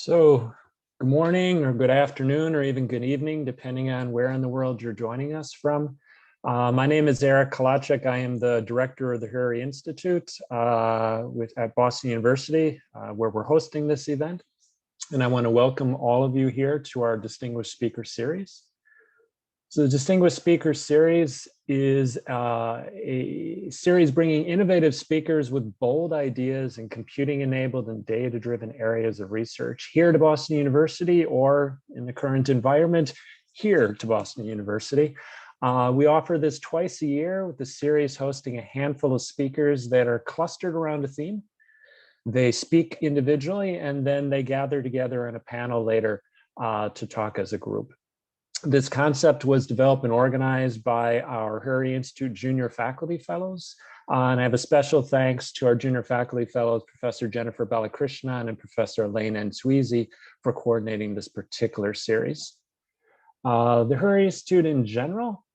So, good morning or good afternoon or even good evening, depending on where in the world you're joining us from. My name is Eric Kalachik. I am the director of the Hurry Institute at Boston University, where we're hosting this event. And I want to welcome all of you here to our Distinguished Speaker Series. So the Distinguished Speaker Series is a series bringing innovative speakers with bold ideas in computing-enabled and data-driven areas of research here to Boston University, or in the current environment, here to Boston University. We offer this twice a year, with the series hosting a handful of speakers that are clustered around a theme. They speak individually, and then they gather together in a panel later to talk as a group. This concept was developed and organized by our Hurry Institute Junior Faculty Fellows. And I have a special thanks to our Junior Faculty Fellows, Professor Jennifer Balakrishnan and Professor Elaine Nsweezy, for coordinating this particular series. The Hurry Institute in general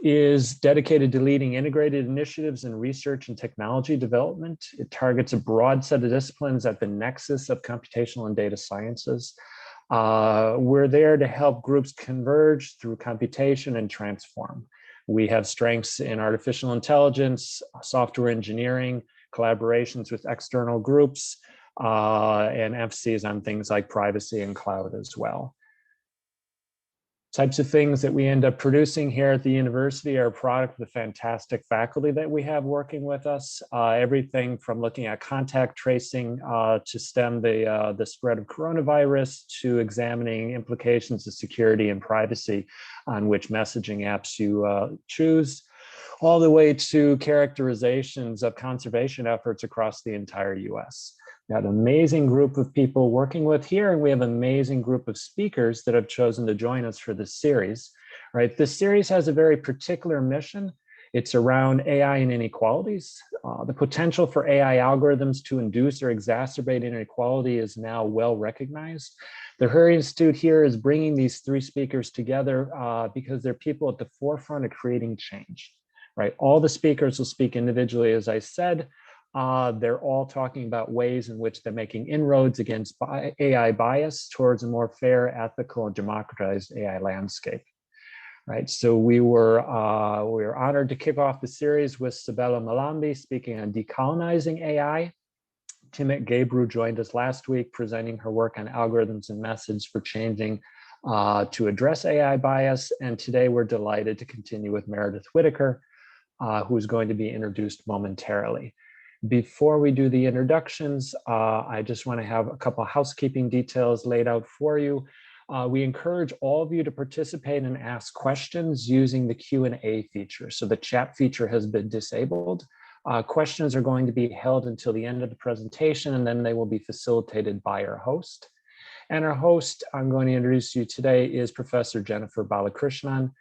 is dedicated to leading integrated initiatives in research and technology development. It targets a broad set of disciplines at the nexus of computational and data sciences. We're there to help groups converge through computation and transform. We have strengths in artificial intelligence, software engineering, collaborations with external groups, and emphases on things like privacy and cloud as well. Types of things that we end up producing here at the university are a product of the fantastic faculty that we have working with us. Everything from looking at contact tracing to stem the spread of coronavirus, to examining implications of security and privacy on which messaging apps you choose, all the way to characterizations of conservation efforts across the entire US. We have an amazing group of people working with here, and we have an amazing group of speakers that have chosen to join us for this series, right? This series has a very particular mission. It's around AI and inequalities. The potential for AI algorithms to induce or exacerbate inequality is now well recognized. The Hurry Institute here is bringing these three speakers together because they're people at the forefront of creating change, right? All the speakers will speak individually, as I said. They're all talking about ways in which they're making inroads against AI bias towards a more fair, ethical, and democratized AI landscape. Right, so we were honored to kick off the series with Sabella Malambi speaking on decolonizing AI. Timit Gebru joined us last week, presenting her work on algorithms and methods for changing to address AI bias. And today we're delighted to continue with Meredith Whittaker, who's going to be introduced momentarily. Before we do the introductions, I just want to have a couple of housekeeping details laid out for you. We encourage all of you to participate and ask questions using the Q&A feature. So the chat feature has been disabled. Questions are going to be held until the end of the presentation, and then they will be facilitated by our host. And our host I'm going to introduce you today is Professor Jennifer Balakrishnan.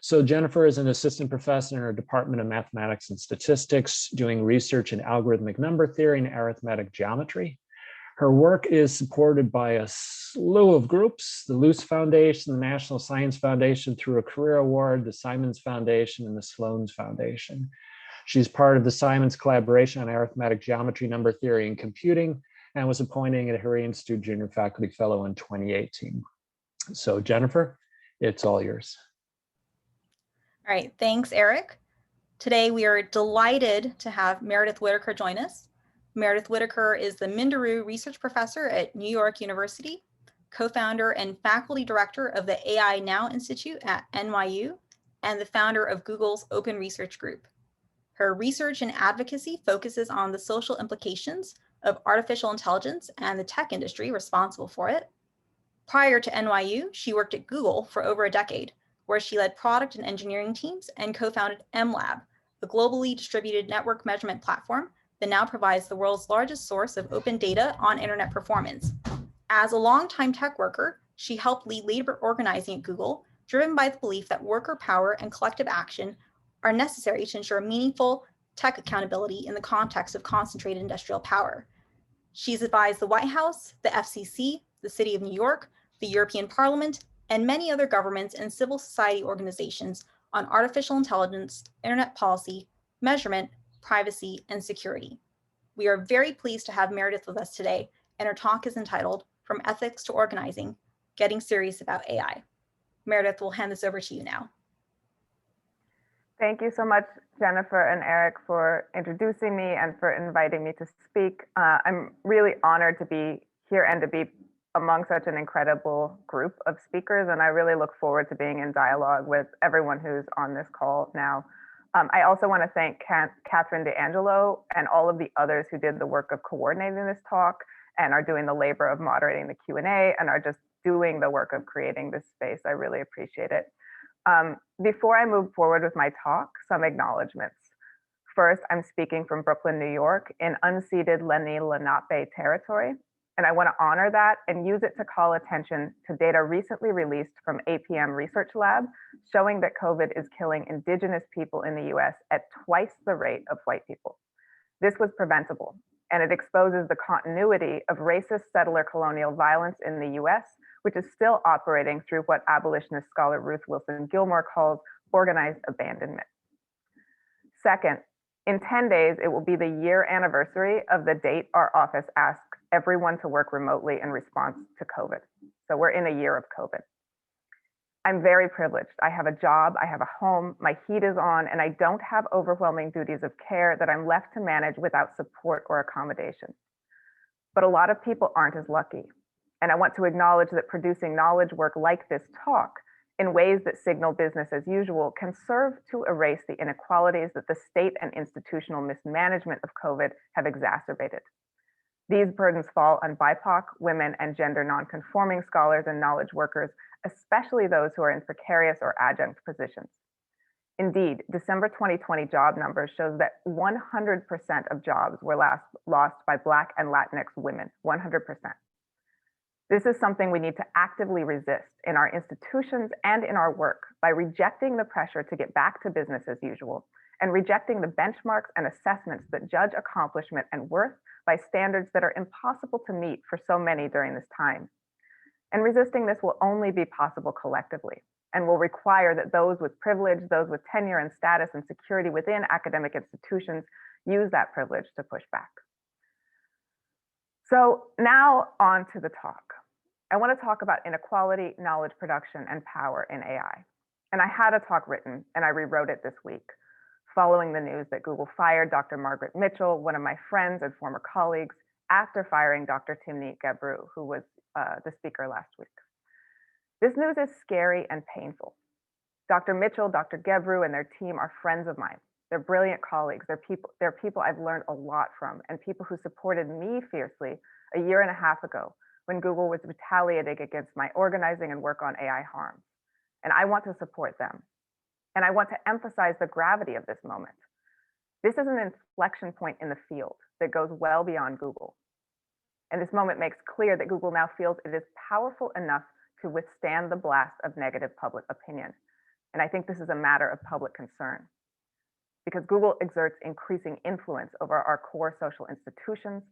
So Jennifer is an assistant professor in our Department of Mathematics and Statistics, doing research in algorithmic number theory and arithmetic geometry. Her work is supported by a slew of groups: the Luce Foundation, the National Science Foundation through a career award, the Simons Foundation, and the Sloan's Foundation. She's part of the Simons collaboration on arithmetic geometry, number theory, and computing, and was appointed a Hurry Institute Junior Faculty Fellow in 2018. So Jennifer, it's all yours. All right, thanks, Eric. Today we are delighted to have Meredith Whittaker join us. Meredith Whittaker is the Minderoo Research Professor at New York University, co-founder and faculty director of the AI Now Institute at NYU, and the founder of Google's Open Research Group. Her research and advocacy focuses on the social implications of artificial intelligence and the tech industry responsible for it. Prior to NYU, she worked at Google for over a decade, where she led product and engineering teams and co-founded MLab, a globally distributed network measurement platform that now provides the world's largest source of open data on internet performance. As a longtime tech worker, she helped lead labor organizing at Google, driven by the belief that worker power and collective action are necessary to ensure meaningful tech accountability in the context of concentrated industrial power. She's advised the White House, the FCC, the City of New York, the European Parliament, and many other governments and civil society organizations on artificial intelligence, internet policy, measurement, privacy, and security. We are very pleased to have Meredith with us today, and her talk is entitled from ethics to organizing, getting serious about AI. Meredith, we'll hand this over to you now. Thank you so much, Jennifer and Eric, for introducing me and for inviting me to speak. I'm really honored to be here and to be among such an incredible group of speakers, and I really look forward to being in dialogue with everyone who's on this call now. I also want to thank Catherine D'Angelo and all of the others who did the work of coordinating this talk and are doing the labor of moderating the Q&A and are just doing the work of creating this space. I really appreciate it. Before I move forward with my talk, some acknowledgements. First, I'm speaking from Brooklyn, New York, in unceded Lenni Lenape territory, and I want to honor that and use it to call attention to data recently released from APM Research Lab showing that COVID is killing Indigenous people in the US at twice the rate of white people. This was preventable, and it exposes the continuity of racist settler colonial violence in the US, which is still operating through what abolitionist scholar Ruth Wilson Gilmore calls organized abandonment. Second, in 10 days, it will be the year anniversary of the date our office asked everyone to work remotely in response to COVID. So we're in a year of COVID. I'm very privileged. I have a job, I have a home, my heat is on, and I don't have overwhelming duties of care that I'm left to manage without support or accommodation. But a lot of people aren't as lucky. And I want to acknowledge that producing knowledge work like this talk in ways that signal business as usual can serve to erase the inequalities that the state and institutional mismanagement of COVID have exacerbated. These burdens fall on BIPOC, women, and gender nonconforming scholars and knowledge workers, especially those who are in precarious or adjunct positions. Indeed, December 2020 job numbers shows that 100% of jobs were lost by Black and Latinx women, 100%. This is something we need to actively resist in our institutions and in our work by rejecting the pressure to get back to business as usual and rejecting the benchmarks and assessments that judge accomplishment and worth by standards that are impossible to meet for so many during this time. And resisting this will only be possible collectively and will require that those with privilege, those with tenure and status and security within academic institutions use that privilege to push back. So now on to the talk. I want to talk about inequality, knowledge production, and power in AI. And I had a talk written and I rewrote it this week, following the news that Google fired Dr. Margaret Mitchell, one of my friends and former colleagues, after firing Dr. Timnit Gebru, who was the speaker last week. This news is scary and painful. Dr. Mitchell, Dr. Gebru, and their team are friends of mine. They're brilliant colleagues. They're people I've learned a lot from and people who supported me fiercely a year and a half ago when Google was retaliating against my organizing and work on AI harms. And I want to support them. And I want to emphasize the gravity of this moment. This is an inflection point in the field that goes well beyond Google. And this moment makes clear that Google now feels it is powerful enough to withstand the blast of negative public opinion. And I think this is a matter of public concern because Google exerts increasing influence over our core social institutions,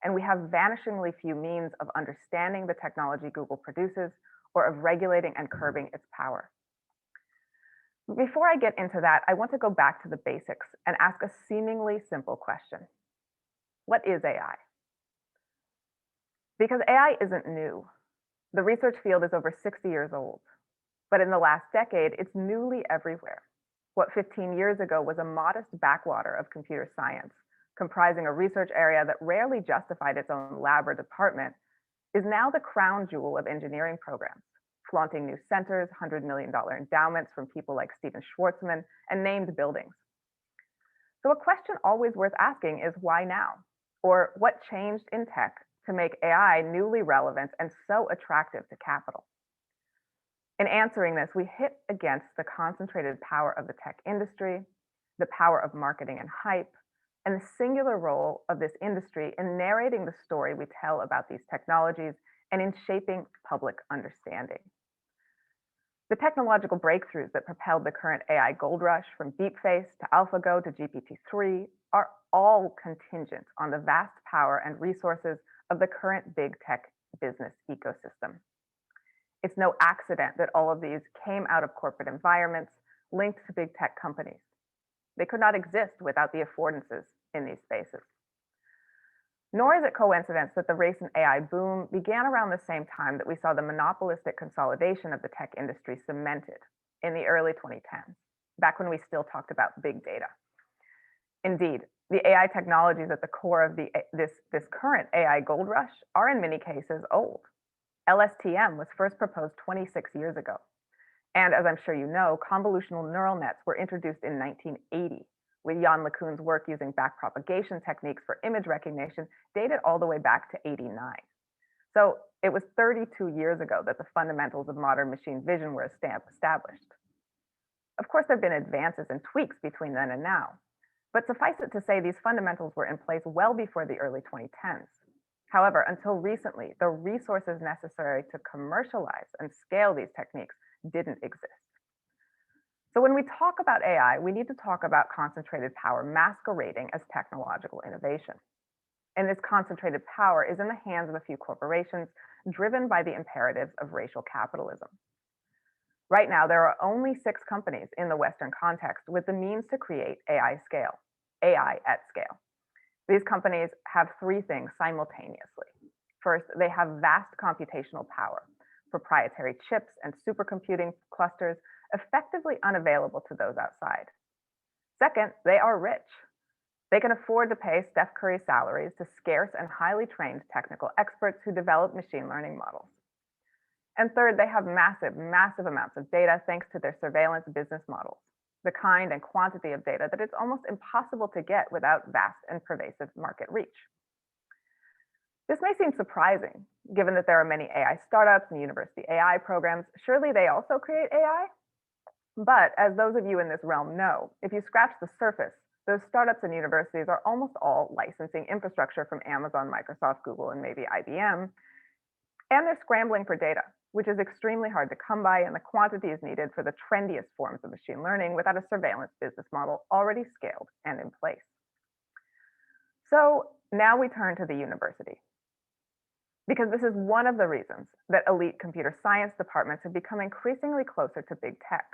and we have vanishingly few means of understanding the technology Google produces or of regulating and curbing its power. Before I get into that, I want to go back to the basics and ask a seemingly simple question. What is AI? Because AI isn't new. The research field is over 60 years old, but in the last decade, it's newly everywhere. What 15 years ago was a modest backwater of computer science, comprising a research area that rarely justified its own lab or department, is now the crown jewel of engineering programs, flaunting new centers, $100 million endowments from people like Steven Schwartzman, and named buildings. So a question always worth asking is why now? Or what changed in tech to make AI newly relevant and so attractive to capital? In answering this, we hit against the concentrated power of the tech industry, the power of marketing and hype, and the singular role of this industry in narrating the story we tell about these technologies and in shaping public understanding. The technological breakthroughs that propelled the current AI gold rush, from DeepFace to AlphaGo to GPT-3, are all contingent on the vast power and resources of the current big tech business ecosystem. It's no accident that all of these came out of corporate environments linked to big tech companies. They could not exist without the affordances in these spaces. Nor is it coincidence that the race and AI boom began around the same time that we saw the monopolistic consolidation of the tech industry cemented in the early 2010s, back when we still talked about big data. Indeed, the AI technologies at the core of this current AI gold rush are in many cases old. LSTM was first proposed 26 years ago. And as I'm sure you know, convolutional neural nets were introduced in 1980, with Jan LeCun's work using backpropagation techniques for image recognition dated all the way back to '89. So it was 32 years ago that the fundamentals of modern machine vision were established. Of course, there have been advances and tweaks between then and now, but suffice it to say these fundamentals were in place well before the early 2010s. However, until recently, the resources necessary to commercialize and scale these techniques didn't exist. So when we talk about AI, we need to talk about concentrated power masquerading as technological innovation. And this concentrated power is in the hands of a few corporations driven by the imperatives of racial capitalism. Right now, there are only 6 companies in the Western context with the means to create AI at scale. These companies have 3 things simultaneously. First, they have vast computational power, proprietary chips and supercomputing clusters effectively unavailable to those outside. Second, they are rich. They can afford to pay Steph Curry salaries to scarce and highly trained technical experts who develop machine learning models. And third, they have massive amounts of data thanks to their surveillance business models, the kind and quantity of data that it's almost impossible to get without vast and pervasive market reach. This may seem surprising, given that there are many AI startups and university AI programs. Surely they also create AI? But as those of you in this realm know, if you scratch the surface, those startups and universities are almost all licensing infrastructure from Amazon, Microsoft, Google, and maybe IBM. And they're scrambling for data, which is extremely hard to come by, and the quantities needed for the trendiest forms of machine learning without a surveillance business model already scaled and in place. So now we turn to the university, because this is one of the reasons that elite computer science departments have become increasingly closer to big tech.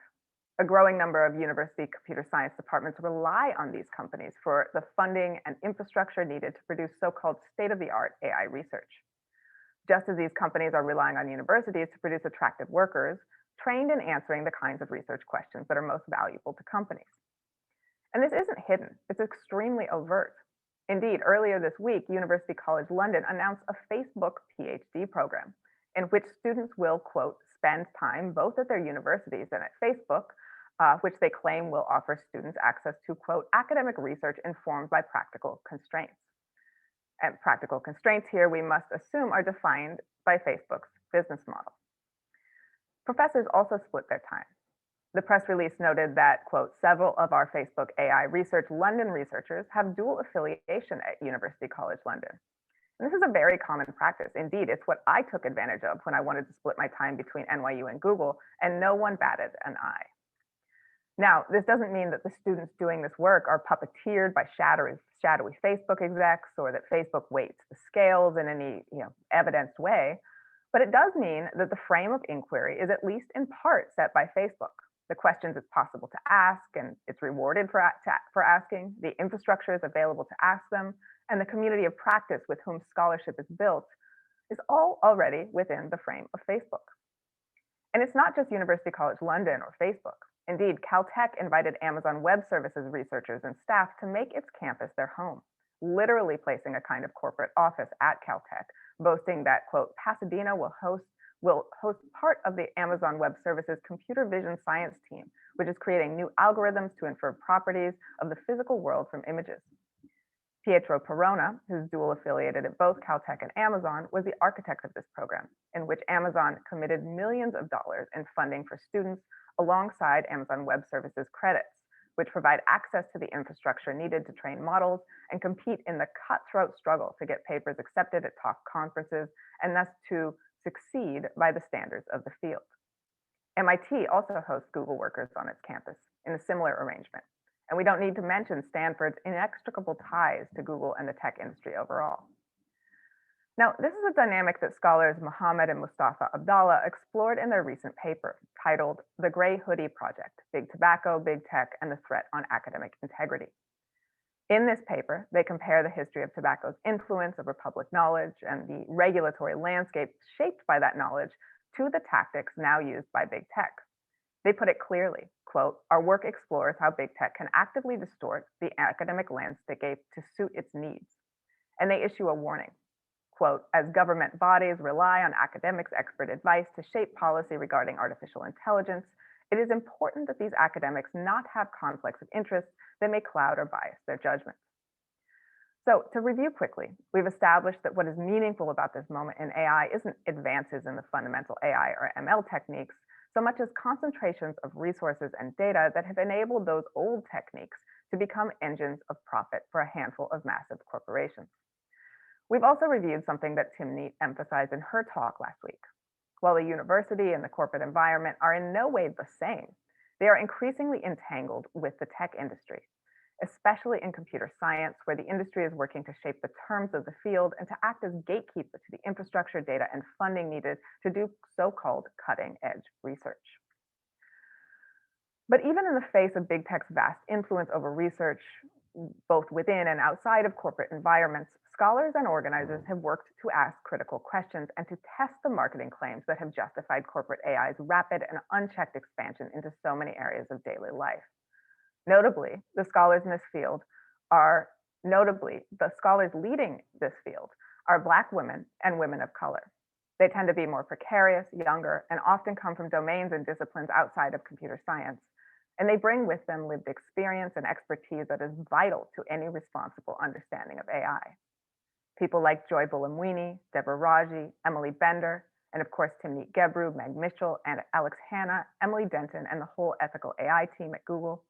A growing number of university computer science departments rely on these companies for the funding and infrastructure needed to produce so-called state-of-the-art AI research. Just as these companies are relying on universities to produce attractive workers, trained in answering the kinds of research questions that are most valuable to companies. And this isn't hidden, it's extremely overt. Indeed, earlier this week, University College London announced a Facebook PhD program in which students will, quote, spend time both at their universities and at Facebook, which they claim will offer students access to, quote, academic research informed by practical constraints. And practical constraints here, we must assume, are defined by Facebook's business model. Professors also split their time. The press release noted that, quote, several of our Facebook AI Research London researchers have dual affiliation at University College London. And this is a very common practice. Indeed, it's what I took advantage of when I wanted to split my time between NYU and Google, and no one batted an eye. Now, this doesn't mean that the students doing this work are puppeteered by shadowy Facebook execs, or that Facebook weights the scales in any evidenced way, but it does mean that the frame of inquiry is at least in part set by Facebook. The questions it's possible to ask, and it's rewarded for asking, the infrastructure is available to ask them, and the community of practice with whom scholarship is built is all already within the frame of Facebook. And it's not just University College London or Facebook. Indeed, Caltech invited Amazon Web Services researchers and staff to make its campus their home, literally placing a kind of corporate office at Caltech, boasting that, quote, Pasadena will host part of the Amazon Web Services computer vision science team, which is creating new algorithms to infer properties of the physical world from images. Pietro Perona, who's dual affiliated at both Caltech and Amazon, was the architect of this program, in which Amazon committed millions of dollars in funding for students alongside Amazon Web Services credits, which provide access to the infrastructure needed to train models and compete in the cutthroat struggle to get papers accepted at top conferences, and thus to succeed by the standards of the field. MIT also hosts Google workers on its campus in a similar arrangement. And we don't need to mention Stanford's inextricable ties to Google and the tech industry overall. Now, this is a dynamic that scholars Mohammed and Mustafa Abdallah explored in their recent paper titled The Gray Hoodie Project, Big Tobacco, Big Tech, and the Threat on Academic Integrity. In this paper, they compare the history of tobacco's influence over public knowledge and the regulatory landscape shaped by that knowledge to the tactics now used by big tech. They put it clearly, quote, "Our work explores how big tech can actively distort the academic landscape to suit its needs." And they issue a warning, quote, "As government bodies rely on academics' expert advice to shape policy regarding artificial intelligence, it is important that these academics not have conflicts of interest that may cloud or bias their judgment." So to review quickly, we've established that what is meaningful about this moment in AI isn't advances in the fundamental AI or ML techniques, so much as concentrations of resources and data that have enabled those old techniques to become engines of profit for a handful of massive corporations. We've also reviewed something that Tim Neat emphasized in her talk last week. While the university and the corporate environment are in no way the same, they are increasingly entangled with the tech industry, especially in computer science, where the industry is working to shape the terms of the field and to act as gatekeeper to the infrastructure, data, and funding needed to do so-called cutting-edge research. But even in the face of big tech's vast influence over research, both within and outside of corporate environments, scholars and organizers have worked to ask critical questions and to test the marketing claims that have justified corporate AI's rapid and unchecked expansion into so many areas of daily life. Notably, the scholars leading this field are Black women and women of color. They tend to be more precarious, younger, and often come from domains and disciplines outside of computer science. And they bring with them lived experience and expertise that is vital to any responsible understanding of AI. People like Joy Buolamwini, Deborah Raji, Emily Bender, and of course, Timnit Gebru, Meg Mitchell, and Alex Hanna, Emily Denton, and the whole ethical AI team at Google,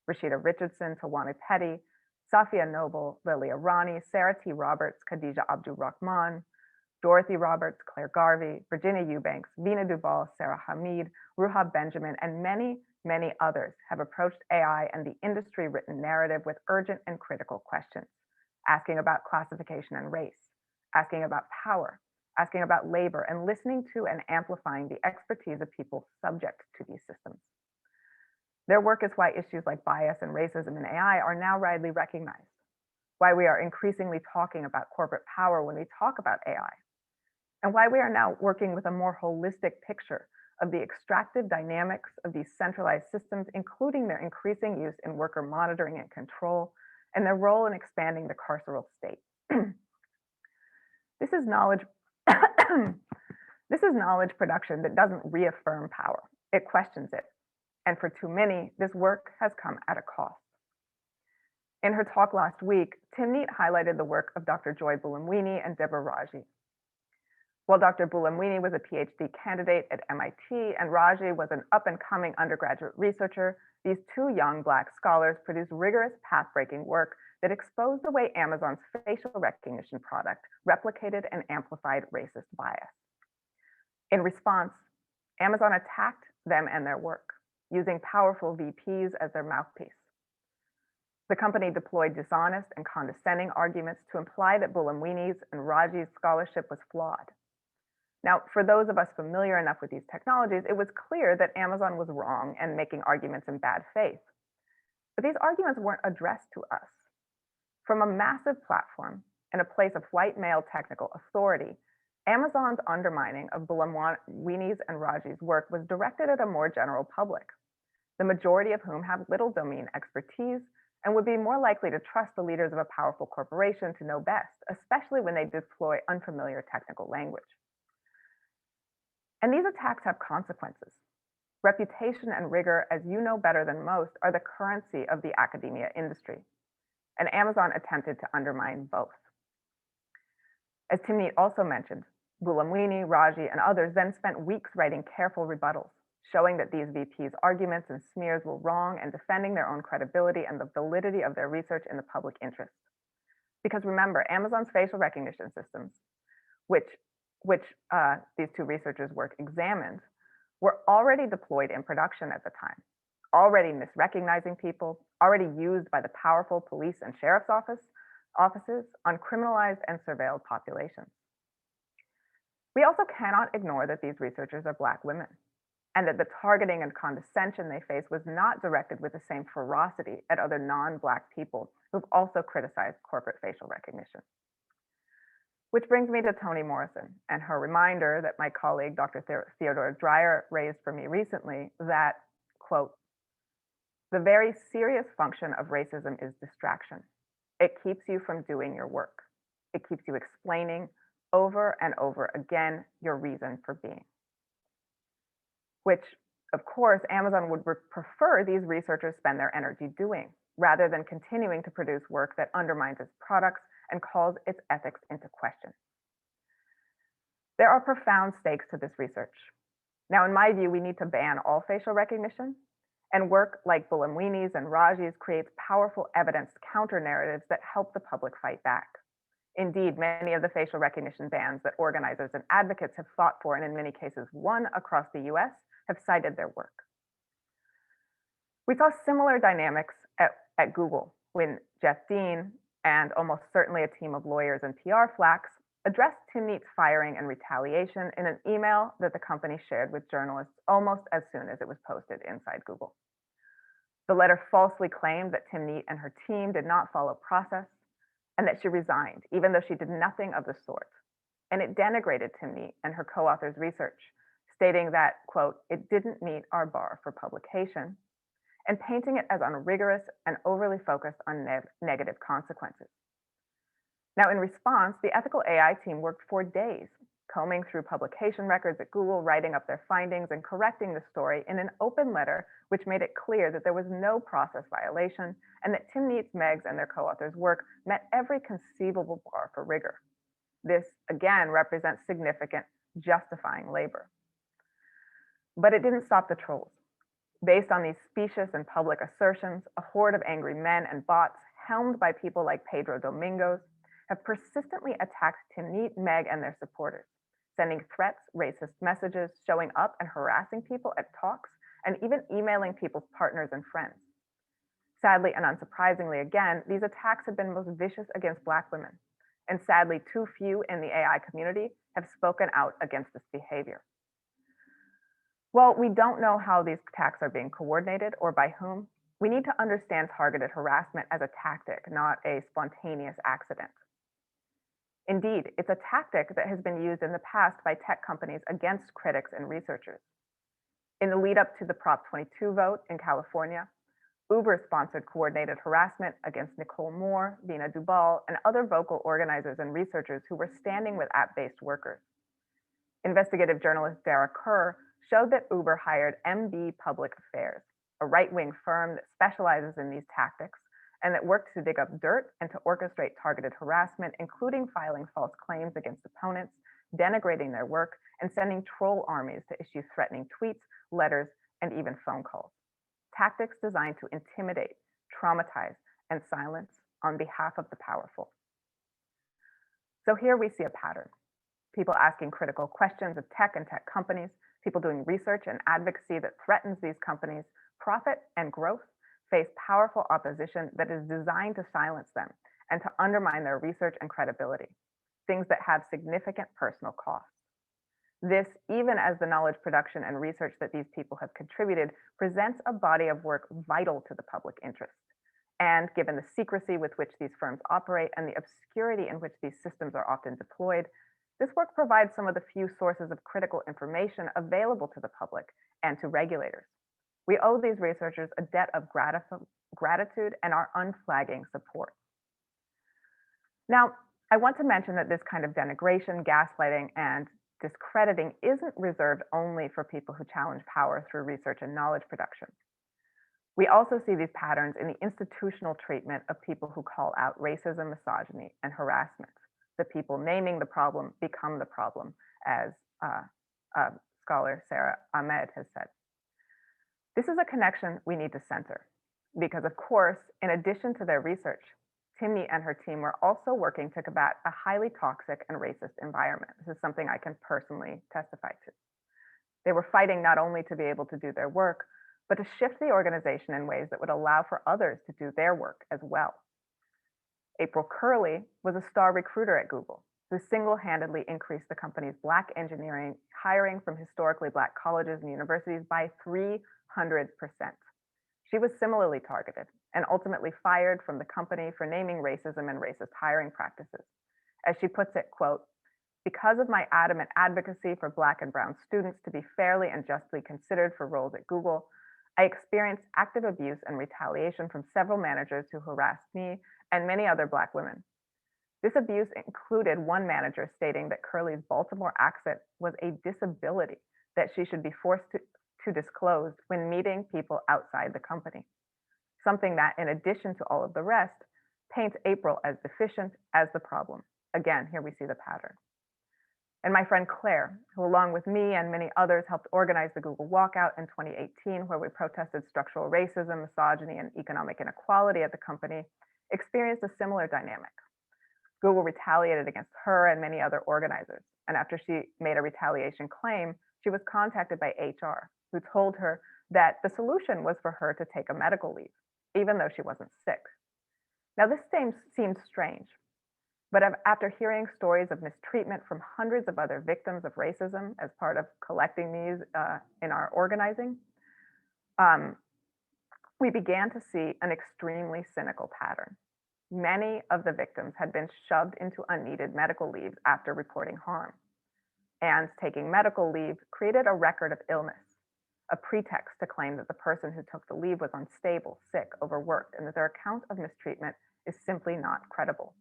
Rashida Richardson, Tawana Petty, Safia Noble, Lilia Rani, Sarah T. Roberts, Khadija Abdul-Rahman, Dorothy Roberts, Claire Garvey, Virginia Eubanks, Vina Duval, Sarah Hamid, Ruha Benjamin, and many, many others have approached AI and the industry-written narrative with urgent and critical questions, asking about classification and race, asking about power, asking about labor, and listening to and amplifying the expertise of people subject to these systems. Their work is why issues like bias and racism in AI are now widely recognized, why we are increasingly talking about corporate power when we talk about AI, and why we are now working with a more holistic picture of the extractive dynamics of these centralized systems, including their increasing use in worker monitoring and control, and their role in expanding the carceral state. This is knowledge production that doesn't reaffirm power, it questions it. And for too many, this work has come at a cost. In her talk last week, Tim Neat highlighted the work of Dr. Joy Buolamwini and Deborah Raji. While Dr. Buolamwini was a PhD candidate at MIT and Raji was an up-and-coming undergraduate researcher, these two young Black scholars produced rigorous path-breaking work that exposed the way Amazon's facial recognition product replicated and amplified racist bias. In response, Amazon attacked them and their work, using powerful VPs as their mouthpiece. The company deployed dishonest and condescending arguments to imply that Buolamwini's and Raji's scholarship was flawed. Now, for those of us familiar enough with these technologies, it was clear that Amazon was wrong and making arguments in bad faith. But these arguments weren't addressed to us. From a massive platform and a place of white male technical authority, Amazon's undermining of Buolamwini's and Raji's work was directed at a more general public, the majority of whom have little domain expertise and would be more likely to trust the leaders of a powerful corporation to know best, especially when they deploy unfamiliar technical language. And these attacks have consequences. Reputation and rigor, as you know better than most, are the currency of the academia industry. And Amazon attempted to undermine both. As Timnit also mentioned, Buolamwini, Raji, and others then spent weeks writing careful rebuttals, showing that these VPs' arguments and smears were wrong and defending their own credibility and the validity of their research in the public interest. Because remember, Amazon's facial recognition systems, which these two researchers' work examined, were already deployed in production at the time, already misrecognizing people, already used by the powerful police and sheriff's offices on criminalized and surveilled populations. We also cannot ignore that these researchers are Black women. and that the targeting and condescension they face was not directed with the same ferocity at other non-Black people who've also criticized corporate facial recognition. Which brings me to Toni Morrison and her reminder that my colleague, Dr. Theodore Dreyer, raised for me recently that, quote, "The very serious function of racism is distraction. It keeps you from doing your work. It keeps you explaining over and over again your reason for being." Which, of course, Amazon would prefer these researchers spend their energy doing, rather than continuing to produce work that undermines its products and calls its ethics into question. There are profound stakes to this research. Now, in my view, we need to ban all facial recognition, and work like Bulamwini's and Raji's creates powerful evidence counter narratives that help the public fight back. Indeed, many of the facial recognition bans that organizers and advocates have fought for, and in many cases won across the US, have cited their work. We saw similar dynamics at Google when Jeff Dean and almost certainly a team of lawyers and PR flacks addressed Tim Neat's firing and retaliation in an email that the company shared with journalists almost as soon as it was posted inside Google. The letter falsely claimed that Tim Neat and her team did not follow process and that she resigned, even though she did nothing of the sort. And it denigrated Tim Neat and her co-authors' research, stating that, quote, "it didn't meet our bar for publication," and painting it as unrigorous and overly focused on negative consequences. Now, in response, the ethical AI team worked for days, combing through publication records at Google, writing up their findings, and correcting the story in an open letter, which made it clear that there was no process violation and that Tim Neat's, Meg's, and their co-authors' work met every conceivable bar for rigor. This, again, represents significant justifying labor. But it didn't stop the trolls. Based on these specious and public assertions, a horde of angry men and bots, helmed by people like Pedro Domingos, have persistently attacked Tim Neat, Meg, and their supporters, sending threats, racist messages, showing up and harassing people at talks, and even emailing people's partners and friends. Sadly and unsurprisingly, again, these attacks have been most vicious against Black women, and sadly, too few in the AI community have spoken out against this behavior. While we don't know how these attacks are being coordinated or by whom, we need to understand targeted harassment as a tactic, not a spontaneous accident. Indeed, it's a tactic that has been used in the past by tech companies against critics and researchers. In the lead up to the Prop 22 vote in California, Uber sponsored coordinated harassment against Nicole Moore, Vina Dubal, and other vocal organizers and researchers who were standing with app-based workers. Investigative journalist Dara Kerr showed that Uber hired MB Public Affairs, a right-wing firm that specializes in these tactics and that worked to dig up dirt and to orchestrate targeted harassment, including filing false claims against opponents, denigrating their work, and sending troll armies to issue threatening tweets, letters, and even phone calls. Tactics designed to intimidate, traumatize, and silence on behalf of the powerful. So here we see a pattern. People asking critical questions of tech and tech companies, people doing research and advocacy that threatens these companies' profit and growth, face powerful opposition that is designed to silence them and to undermine their research and credibility, things that have significant personal costs. This, even as the knowledge production and research that these people have contributed, presents a body of work vital to the public interest. And given the secrecy with which these firms operate and the obscurity in which these systems are often deployed, this work provides some of the few sources of critical information available to the public and to regulators. We owe these researchers a debt of gratitude and our unflagging support. Now, I want to mention that this kind of denigration, gaslighting, and discrediting isn't reserved only for people who challenge power through research and knowledge production. We also see these patterns in the institutional treatment of people who call out racism, misogyny, and harassment. The people naming the problem become the problem, as scholar Sarah Ahmed has said. This is a connection we need to center, because of course, in addition to their research, Tim Neat and her team were also working to combat a highly toxic and racist environment. This is something I can personally testify to. They were fighting not only to be able to do their work, but to shift the organization in ways that would allow for others to do their work as well. April Curley was a star recruiter at Google, who single-handedly increased the company's Black engineering hiring from historically Black colleges and universities by 300%. She was similarly targeted and ultimately fired from the company for naming racism and racist hiring practices. As she puts it, quote, "Because of my adamant advocacy for Black and brown students to be fairly and justly considered for roles at Google, I experienced active abuse and retaliation from several managers who harassed me and many other Black women. This abuse included one manager stating that Curley's Baltimore accent was a disability that she should be forced to disclose when meeting people outside the company. Something that, in addition to all of the rest, paints April as deficient as the problem." Again, here we see the pattern. And my friend Claire, who along with me and many others helped organize the Google walkout in 2018, where we protested structural racism, misogyny, and economic inequality at the company, experienced a similar dynamic. Google retaliated against her and many other organizers. And after she made a retaliation claim, she was contacted by HR, who told her that the solution was for her to take a medical leave, even though she wasn't sick. Now, this seems strange, but after hearing stories of mistreatment from hundreds of other victims of racism as part of collecting these in our organizing, we began to see an extremely cynical pattern. Many of the victims had been shoved into unneeded medical leaves after reporting harm. And taking medical leave created a record of illness, a pretext to claim that the person who took the leave was unstable, sick, overworked, and that their account of mistreatment is simply not credible.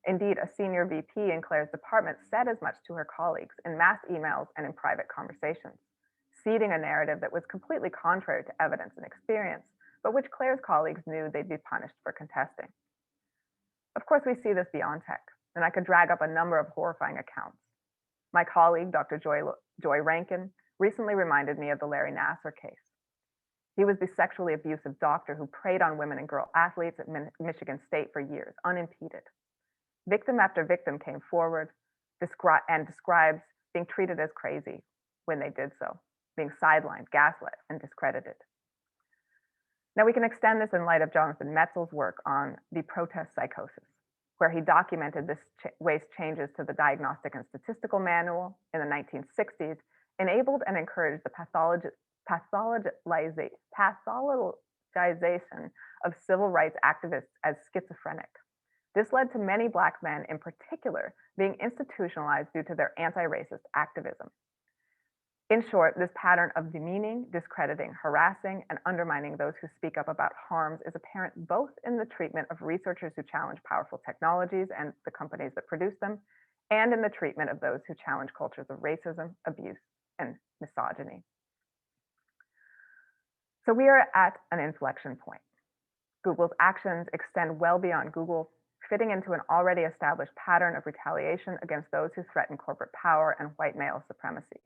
Indeed, a senior VP in Claire's department said as much to her colleagues in mass emails and in private conversations, seeding a narrative that was completely contrary to evidence and experience, but which Claire's colleagues knew they'd be punished for contesting. Of course, we see this beyond tech, and I could drag up a number of horrifying accounts. My colleague, Dr. Joy Rankin, recently reminded me of the Larry Nassar case. He was the sexually abusive doctor who preyed on women and girl athletes at Michigan State for years, unimpeded. Victim after victim came forward and describes being treated as crazy when they did so, being sidelined, gaslit, and discredited. Now we can extend this in light of Jonathan Metzel's work on the protest psychosis, where he documented this ways changes to the Diagnostic and Statistical Manual in the 1960s enabled and encouraged the pathologization of civil rights activists as schizophrenic. This led to many Black men in particular being institutionalized due to their anti-racist activism. In short, this pattern of demeaning, discrediting, harassing, and undermining those who speak up about harms is apparent both in the treatment of researchers who challenge powerful technologies and the companies that produce them, and in the treatment of those who challenge cultures of racism, abuse, and misogyny. So we are at an inflection point. Google's actions extend well beyond Google, fitting into an already established pattern of retaliation against those who threaten corporate power and white male supremacy.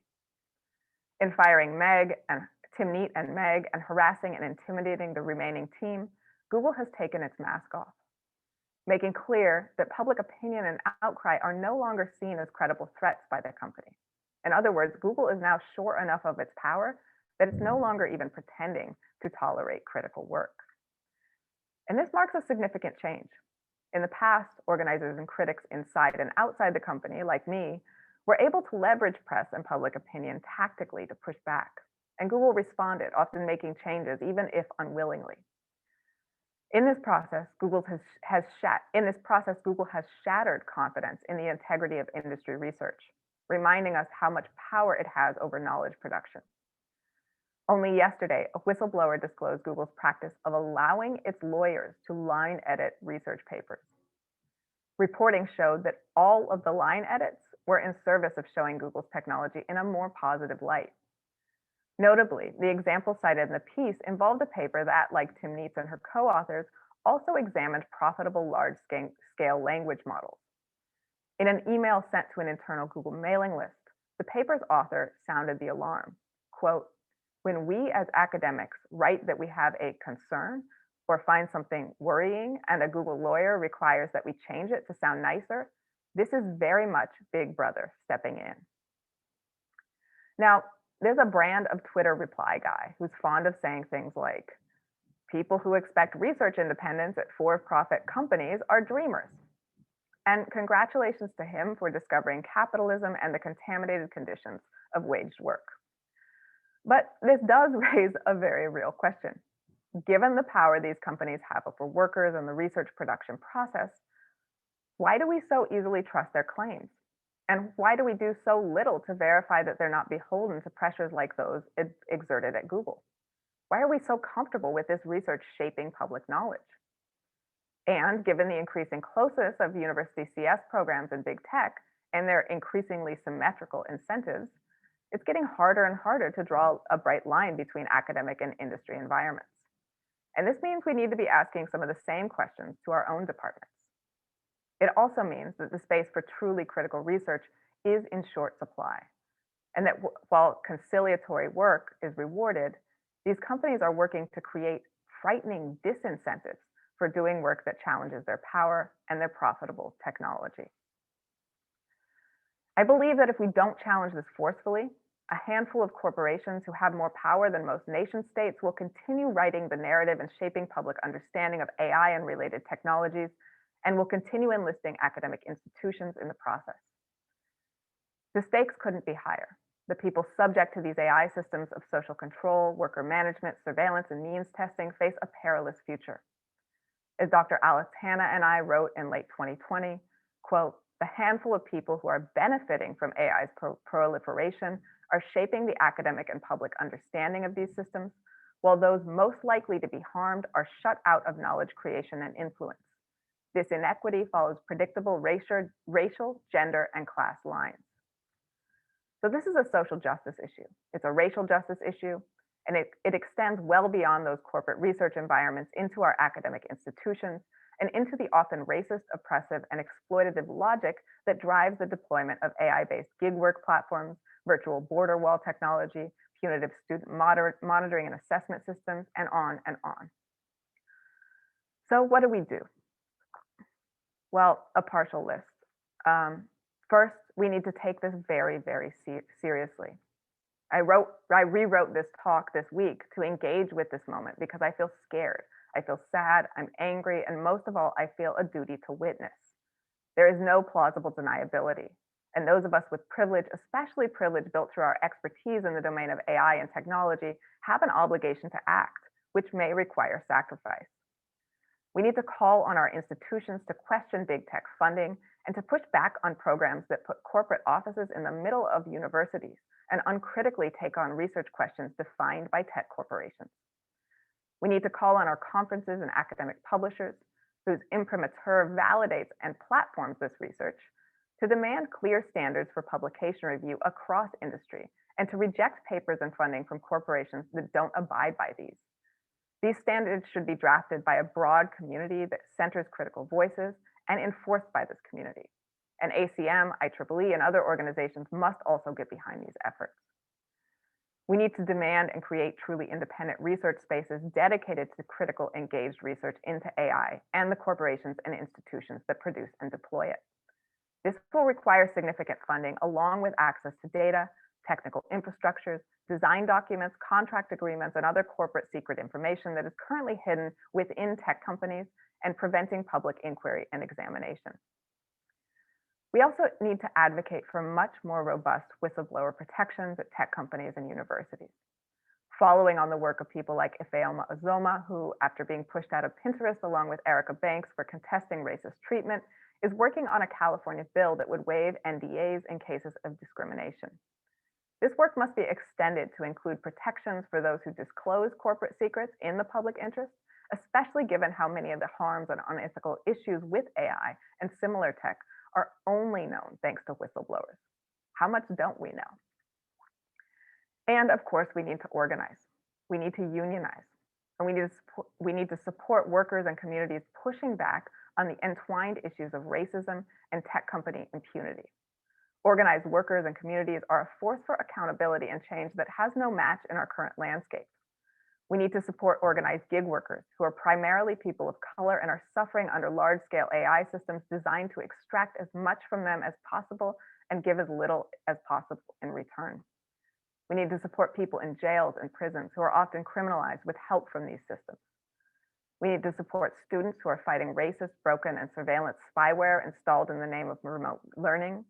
In firing Tim Neat and Meg and harassing and intimidating the remaining team, Google has taken its mask off, making clear that public opinion and outcry are no longer seen as credible threats by the company. In other words, Google is now sure enough of its power that it's no longer even pretending to tolerate critical work. And this marks a significant change. In the past, organizers and critics inside and outside the company, like me, were able to leverage press and public opinion tactically to push back. And Google responded, often making changes, even if unwillingly. In this process, Google has shattered confidence in the integrity of industry research, reminding us how much power it has over knowledge production. Only yesterday, a whistleblower disclosed Google's practice of allowing its lawyers to line edit research papers. Reporting showed that all of the line edits were in service of showing Google's technology in a more positive light. Notably, the example cited in the piece involved a paper that, like Tim Neat's and her co-authors, also examined profitable large-scale language models. In an email sent to an internal Google mailing list, the paper's author sounded the alarm. Quote, "When we as academics write that we have a concern or find something worrying and a Google lawyer requires that we change it to sound nicer, this is very much Big Brother stepping in." Now, there's a brand of Twitter reply guy who's fond of saying things like, "People who expect research independence at for-profit companies are dreamers." And congratulations to him for discovering capitalism and the contaminated conditions of waged work. But this does raise a very real question. Given the power these companies have over workers and the research production process, why do we so easily trust their claims? And why do we do so little to verify that they're not beholden to pressures like those exerted at Google? Why are we so comfortable with this research shaping public knowledge? And given the increasing closeness of university CS programs in big tech and their increasingly symmetrical incentives, it's getting harder and harder to draw a bright line between academic and industry environments. And this means we need to be asking some of the same questions to our own departments. It also means that the space for truly critical research is in short supply, and that while conciliatory work is rewarded, these companies are working to create frightening disincentives for doing work that challenges their power and their profitable technology. I believe that if we don't challenge this forcefully, a handful of corporations who have more power than most nation states will continue writing the narrative and shaping public understanding of AI and related technologies, and will continue enlisting academic institutions in the process. The stakes couldn't be higher. The people subject to these AI systems of social control, worker management, surveillance, and means testing face a perilous future. As Dr. Alex Hanna and I wrote in late 2020, quote, "The handful of people who are benefiting from AI's proliferation are shaping the academic and public understanding of these systems, while those most likely to be harmed are shut out of knowledge creation and influence. This inequity follows predictable racial, gender, and class lines." So this is a social justice issue. It's a racial justice issue, and it extends well beyond those corporate research environments into our academic institutions and into the often racist, oppressive, and exploitative logic that drives the deployment of AI-based gig work platforms, virtual border wall technology, punitive student monitoring and assessment systems, and on and on. So what do we do? Well, a partial list. First, we need to take this very, very seriously. I rewrote this talk this week to engage with this moment because I feel scared. I feel sad, I'm angry, and most of all, I feel a duty to witness. There is no plausible deniability. And those of us with privilege, especially privilege built through our expertise in the domain of AI and technology, have an obligation to act, which may require sacrifice. We need to call on our institutions to question big tech funding and to push back on programs that put corporate offices in the middle of universities and uncritically take on research questions defined by tech corporations. We need to call on our conferences and academic publishers, whose imprimatur validates and platforms this research, to demand clear standards for publication review across industry and to reject papers and funding from corporations that don't abide by these. These standards should be drafted by a broad community that centers critical voices and enforced by this community. And ACM, IEEE, and other organizations must also get behind these efforts. We need to demand and create truly independent research spaces dedicated to critical engaged research into AI and the corporations and institutions that produce and deploy it. This will require significant funding along with access to data, technical infrastructures, design documents, contract agreements, and other corporate secret information that is currently hidden within tech companies and preventing public inquiry and examination. We also need to advocate for much more robust whistleblower protections at tech companies and universities. Following on the work of people like Ifeoma Ozoma, who, after being pushed out of Pinterest along with Erica Banks for contesting racist treatment, is working on a California bill that would waive NDAs in cases of discrimination. This work must be extended to include protections for those who disclose corporate secrets in the public interest, especially given how many of the harms and unethical issues with AI and similar tech are only known thanks to whistleblowers. How much don't we know? And of course, we need to organize. We need to unionize. And we need to support workers and communities pushing back on the entwined issues of racism and tech company impunity. Organized workers and communities are a force for accountability and change that has no match in our current landscape. We need to support organized gig workers who are primarily people of color and are suffering under large-scale AI systems designed to extract as much from them as possible and give as little as possible in return. We need to support people in jails and prisons who are often criminalized with help from these systems. We need to support students who are fighting racist, broken, and surveillance spyware installed in the name of remote learning.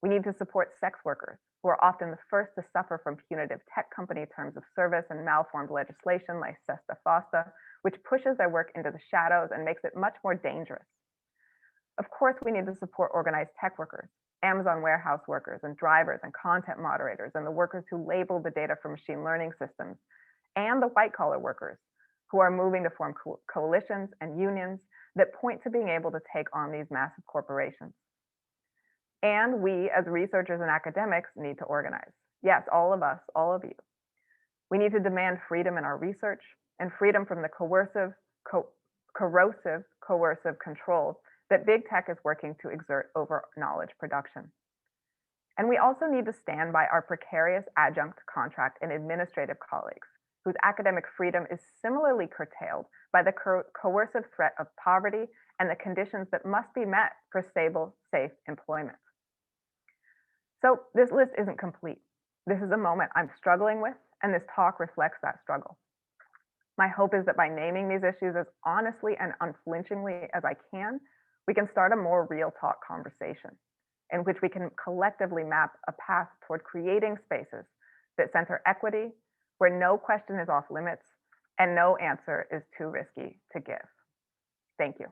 We need to support sex workers, who are often the first to suffer from punitive tech company terms of service and malformed legislation like Sesta Fosta, which pushes their work into the shadows and makes it much more dangerous. Of course, we need to support organized tech workers, Amazon warehouse workers and drivers and content moderators and the workers who label the data for machine learning systems, and the white collar workers who are moving to form coalitions and unions that point to being able to take on these massive corporations. And we, as researchers and academics, need to organize. Yes, all of us, all of you. We need to demand freedom in our research and freedom from the corrosive control that big tech is working to exert over knowledge production. And we also need to stand by our precarious adjunct, contract, and administrative colleagues, whose academic freedom is similarly curtailed by the coercive threat of poverty and the conditions that must be met for stable, safe employment. So this list isn't complete. This is a moment I'm struggling with, and this talk reflects that struggle. My hope is that by naming these issues as honestly and unflinchingly as I can, we can start a more real talk conversation in which we can collectively map a path toward creating spaces that center equity, where no question is off limits and no answer is too risky to give. Thank you.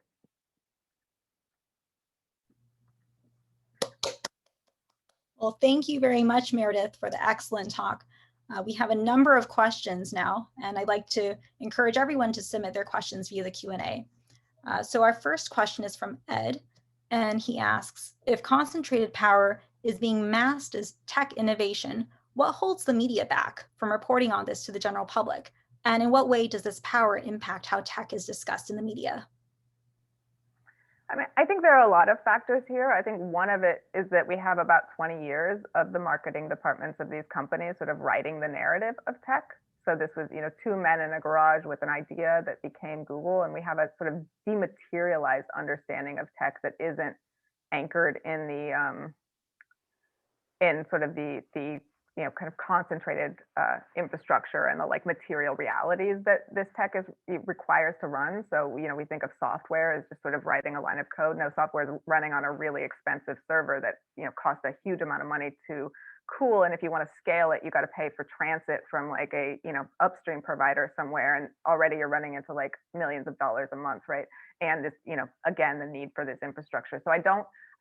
Well, thank you very much, Meredith, for the excellent talk. We have a number of questions now, and I'd like to encourage everyone to submit their questions via the Q&A. So our first question is from Ed, and he asks, if concentrated power is being masked as tech innovation, what holds the media back from reporting on this to the general public? And in what way does this power impact how tech is discussed in the media? I mean, I think there are a lot of factors here. I think one of it is that we have about 20 years of the marketing departments of these companies sort of writing the narrative of tech. So this was, two men in a garage with an idea that became Google, and we have a sort of dematerialized understanding of tech that isn't anchored in the in sort of the kind of concentrated infrastructure and the like material realities that this tech requires to run. So, we think of software as just sort of writing a line of code. No, software is running on a really expensive server that, costs a huge amount of money to cool. And if you want to scale it, you got to pay for transit from like a, upstream provider somewhere. And already you're running into like millions of dollars a month, right? And this, again, the need for this infrastructure. So I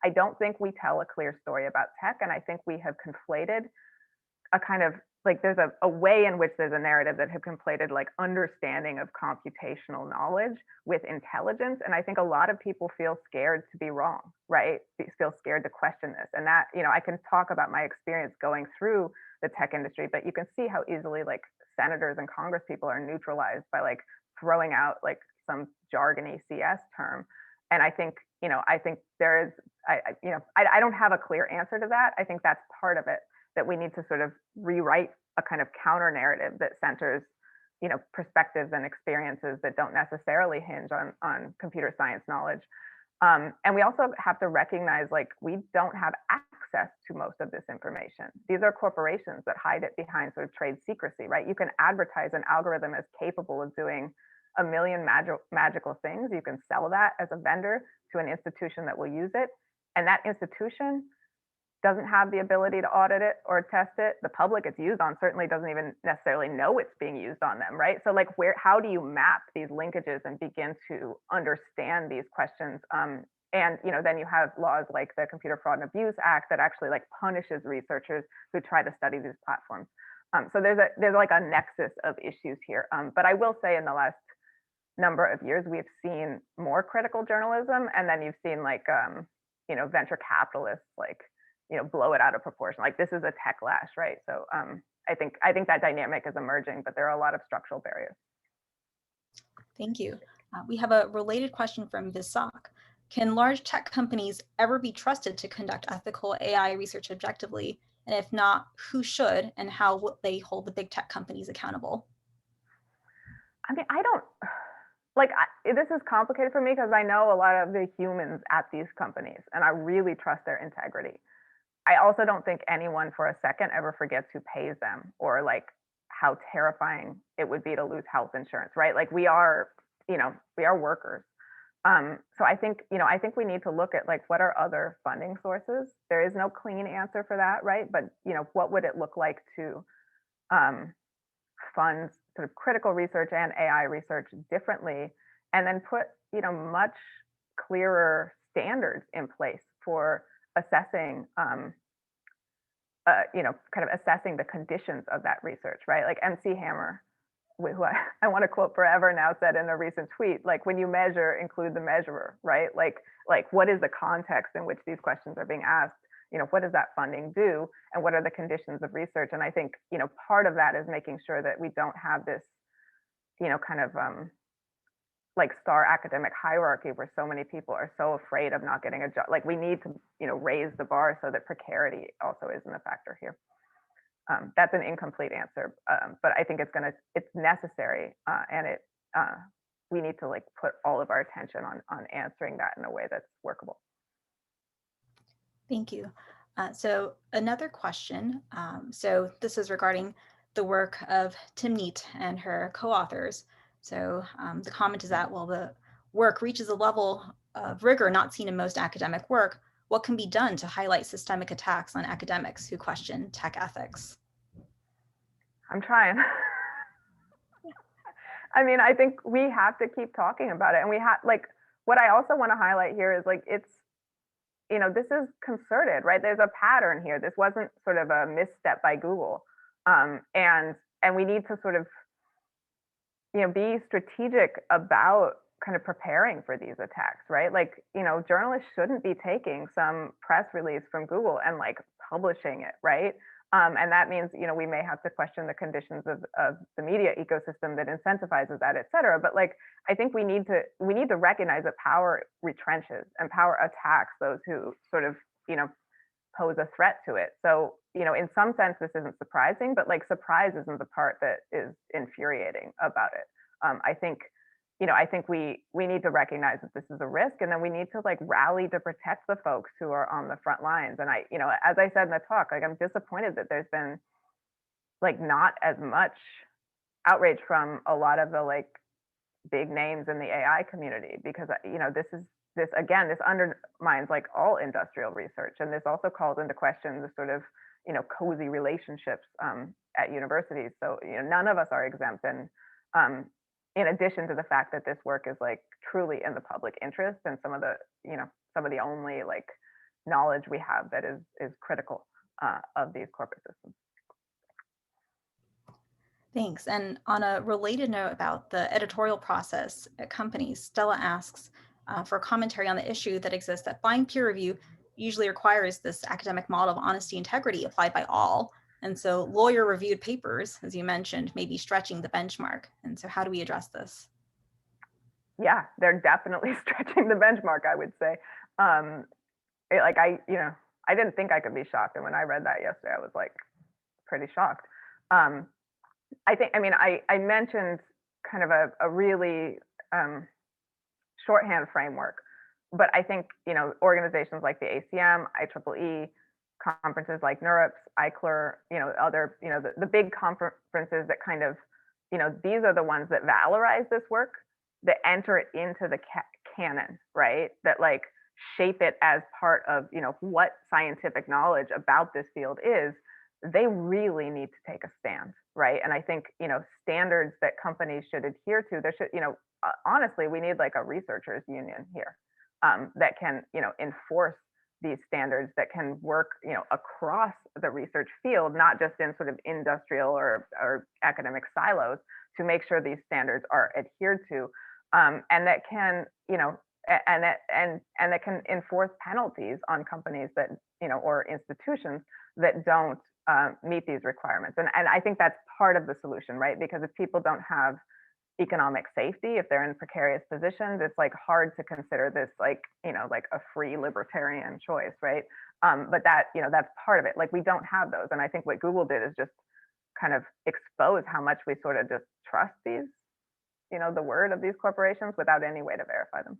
don't think we tell a clear story about tech. And I think we have conflated a kind of like there's a way in which there's a narrative that have conflated like understanding of computational knowledge with intelligence. And I think a lot of people feel scared to be wrong, right? Feel scared to question this. And that, I can talk about my experience going through the tech industry, but you can see how easily like senators and Congress people are neutralized by like throwing out like some jargony CS term. And I think, I think there is, I don't have a clear answer to that. I think that's part of it, that we need to sort of rewrite a kind of counter narrative that centers, perspectives and experiences that don't necessarily hinge on computer science knowledge. And we also have to recognize like we don't have access to most of this information. These are corporations that hide it behind sort of trade secrecy, right? You can advertise an algorithm as capable of doing a million magical things. You can sell that as a vendor to an institution that will use it. And that institution doesn't have the ability to audit it or test it. The public it's used on certainly doesn't even necessarily know it's being used on them, right? So like how do you map these linkages and begin to understand these questions? And then you have laws like the Computer Fraud and Abuse Act that actually like punishes researchers who try to study these platforms. So there's like a nexus of issues here. But I will say in the last number of years, we've seen more critical journalism, and then you've seen like venture capitalists like blow it out of proportion. Like this is a tech lash, right? So I think that dynamic is emerging, but there are a lot of structural barriers. Thank you. We have a related question from Visak. Can large tech companies ever be trusted to conduct ethical AI research objectively? And if not, who should, and how will they hold the big tech companies accountable? I mean, I don't, like, this is complicated for me because I know a lot of the humans at these companies and I really trust their integrity. I also don't think anyone for a second ever forgets who pays them or like how terrifying it would be to lose health insurance, right? Like we are we are workers. So I think, I think we need to look at like, what are other funding sources? There is no clean answer for that, right? But, what would it look like to fund sort of critical research and AI research differently, and then put, much clearer standards in place for assessing, kind of assessing the conditions of that research, right? Like MC Hammer, who I want to quote forever now, said in a recent tweet, like, when you measure, include the measurer, right? Like what is the context in which these questions are being asked? What does that funding do? And what are the conditions of research? And I think, part of that is making sure that we don't have this, kind of like star academic hierarchy where so many people are so afraid of not getting a job. Like, we need to, raise the bar so that precarity also isn't a factor here. That's an incomplete answer, but I think it's necessary, and we need to like put all of our attention on answering that in a way that's workable. Thank you. So another question. So this is regarding the work of Tim Neat and her co-authors. So the comment is that, well, the work reaches a level of rigor not seen in most academic work. What can be done to highlight systemic attacks on academics who question tech ethics? I'm trying. I mean, I think we have to keep talking about it. And we have, like, what I also want to highlight here is like, it's, this is concerted, right? There's a pattern here. This wasn't sort of a misstep by Google. And we need to sort of, be strategic about kind of preparing for these attacks, right? Like, journalists shouldn't be taking some press release from Google and like publishing it, right? And that means, we may have to question the conditions of the media ecosystem that incentivizes that, et cetera. But like, I think we need to recognize that power retrenches and power attacks those who sort of, pose a threat to it. So, in some sense, this isn't surprising, but like, surprise isn't the part that is infuriating about it. I think we need to recognize that this is a risk, and then we need to like rally to protect the folks who are on the front lines. And as I said in the talk, like, I'm disappointed that there's been like not as much outrage from a lot of the like big names in the AI community, because this undermines like all industrial research, and this also calls into question the sort of cozy relationships at universities. So none of us are exempt, and in addition to the fact that this work is like truly in the public interest, and some of the only like knowledge we have that is critical of these corporate systems. Thanks. And on a related note about the editorial process at companies, Stella asks for commentary on the issue that exists that blind peer review usually requires this academic model of honesty, integrity applied by all. And so lawyer reviewed papers, as you mentioned, may be stretching the benchmark. And so how do we address this? Yeah, they're definitely stretching the benchmark, I would say. I didn't think I could be shocked. And when I read that yesterday, I was like pretty shocked. I mentioned kind of a really shorthand framework, but I think, organizations like the ACM, IEEE, conferences like NeurIPS, ICLR, other, the big conferences that kind of, these are the ones that valorize this work, that enter it into the canon, right? That like shape it as part of, what scientific knowledge about this field is. They really need to take a stand, right? And I think, standards that companies should adhere to, there should, honestly, we need like a researchers union here that can, enforce these standards, that can work, across the research field, not just in sort of industrial or academic silos, to make sure these standards are adhered to, and that can, and that can enforce penalties on companies that, or institutions that don't meet these requirements. And I think that's part of the solution, right? Because if people don't have economic safety, if they're in precarious positions, it's like hard to consider this like, like a free libertarian choice, right? But that, that's part of it. Like, we don't have those. And I think what Google did is just kind of expose how much we sort of just trust these, the word of these corporations without any way to verify them.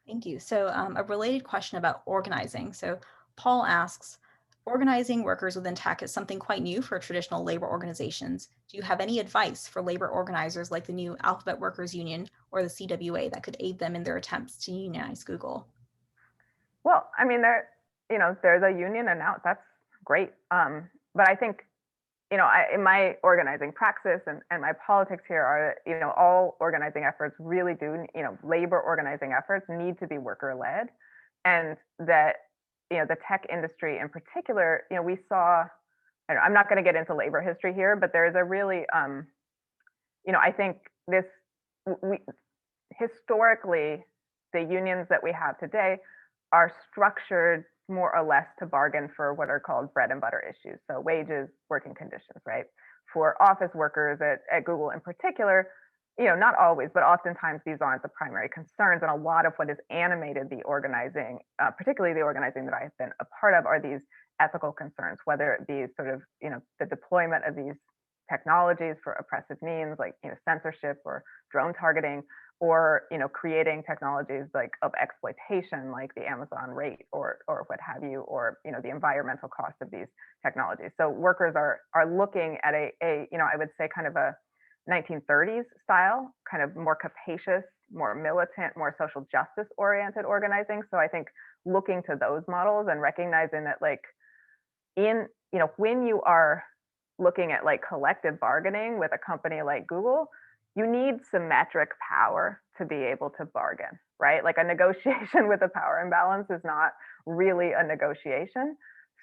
Thank you. So a related question about organizing. So Paul asks, Organizing workers within tech is something quite new for traditional labor organizations. Do you have any advice for labor organizers like the new Alphabet Workers Union or the CWA that could aid them in their attempts to unionize Google? Well, I mean, there's a union announced. That's great. But I think, in my organizing praxis and my politics here are, all organizing efforts really do, labor organizing efforts need to be worker led. And that, the tech industry in particular, we saw, I'm not going to get into labor history here, but there's a really, I think we historically, the unions that we have today are structured more or less to bargain for what are called bread and butter issues. So wages, working conditions, right? For office workers at Google in particular, not always, but oftentimes these aren't the primary concerns. And a lot of what has animated the organizing, particularly the organizing that I've been a part of, are these ethical concerns, whether it be sort of, the deployment of these technologies for oppressive means like, censorship or drone targeting, or creating technologies like of exploitation like the Amazon rate or what have you, or the environmental cost of these technologies. So workers are looking at a I would say kind of a 1930s style, kind of more capacious, more militant, more social justice oriented organizing. So I think looking to those models and recognizing that like when you are looking at like collective bargaining with a company like Google, you need symmetric power to be able to bargain, right? Like a negotiation with a power imbalance is not really a negotiation.